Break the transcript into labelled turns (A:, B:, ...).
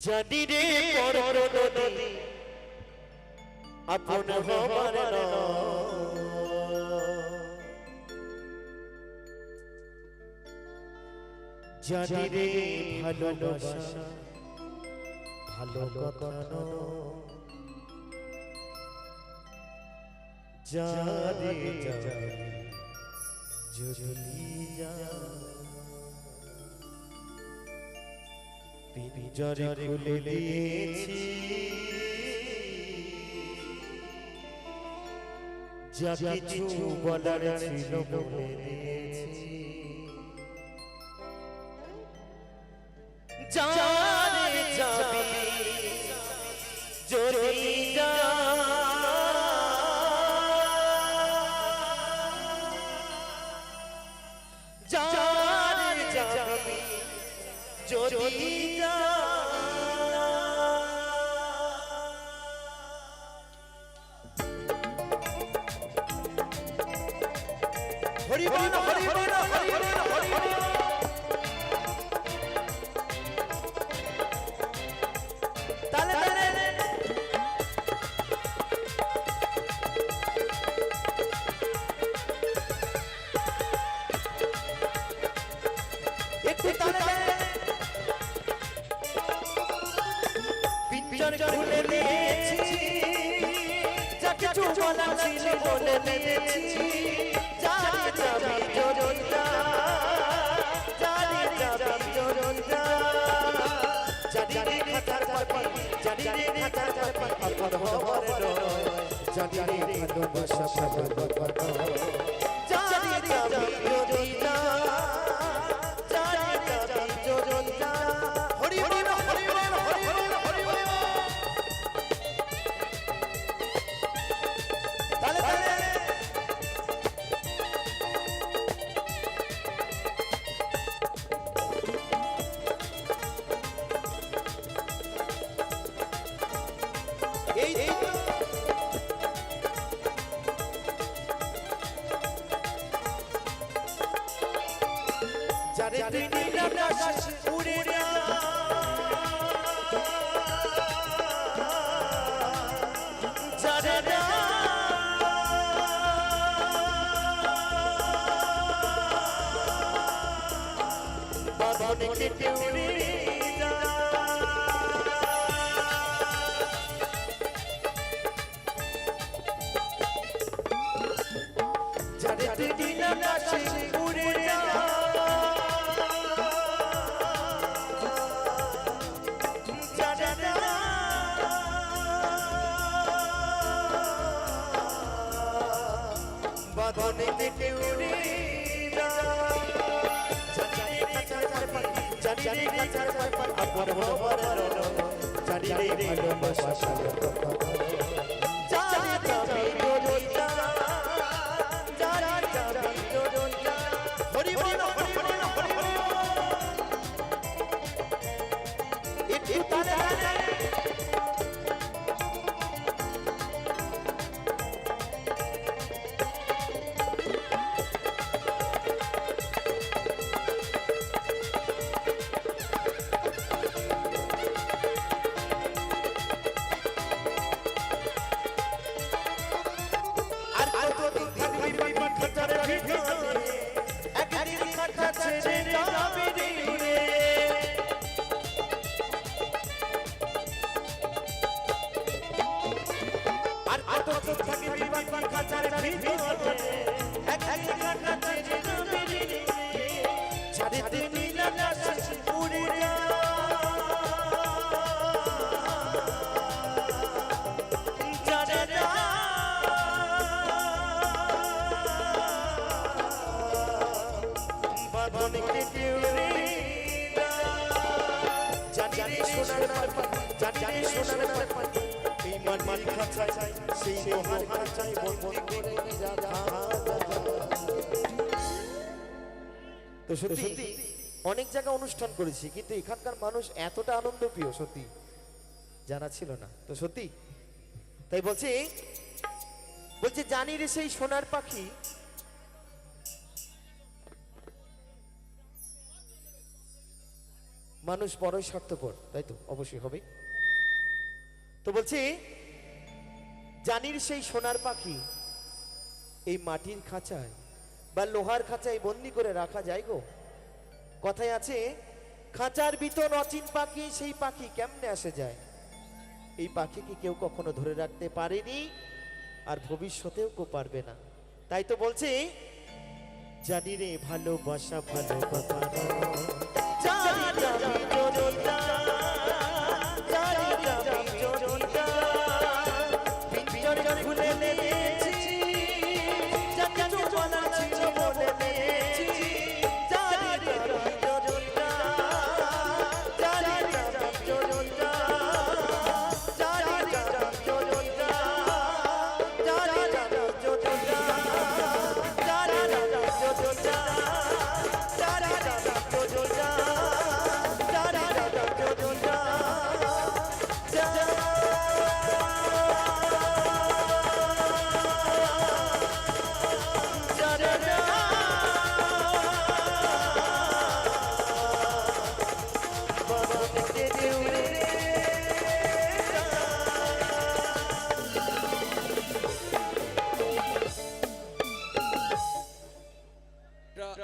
A: জানি রে পরর নদী আপন হবার জানি রে ভালোবাসা ভালো কথা জানি যদি পিঞ্জরে খুলে দিয়েছি যা কিছু বলার ছিল বলে দিয়েছি জানে যাবি যদি যা জানে যাবি যদি যা হরি বল হরি বল হরি বল হরি বল তালে তালে একটু তালে পিঞ্জর খুলে দিয়েছি যা কিছু বলার ছিল বলে দিয়েছি জানি যাবি জরুরা জানি যাবি জরুরা জানি রে খাতার পাপি জানি রে খাতার পাপি আপন হবার রয় জানি রে ভালোবাসা ভালো কথা জানি যাবি জরুরা জানি যাবি জরুরা হরি বল হরি বল হরি বল হরি বল তালে তালে যারে তিনি আকাশ উড়ে যা যারে না বাঁধন কেটে উড়ে যা যারে তিনি আকাশ উড়ে যা বাঁধনে কেটে উড়ে যা জানি রে কাছার পাখি জানি রে কাছার পাখি আপন হবার রয় জানি রে ভালোবাসা ভালো কথা জানি যাবি জরুরা জানি যাবি জরুরা হরি বল হরি বল হরি বল একটু তালে তালে তো সত্যি অনেক জায়গা অনুষ্ঠান করেছি কিন্তু এখানকার মানুষ এতটা আনন্দপ্রিয় সত্যি জানা ছিল না তো সত্যি তাই বলছি জানি রে সেই সোনার পাখি মানুষ বড়ই স্বার্থপর, তাই তো অবশ্যই হবে। তো বলছি, জানির সেই সোনার পাখি এই মাটির খাঁচায় বা লোহার খাঁচায় বন্দি করে রাখা যায় গো? কথায় আছে, খাঁচার ভিতর অচিন পাখি, সেই পাখি কেমনে আসে যায়? এই পাখিকে কেউ কখনো ধরে রাখতে পারেনি, আর ভবিষ্যতেও কেউ পারবে না। তাই তো বলছি, জানি রে ভালোবাসা ভালো কথা, জানি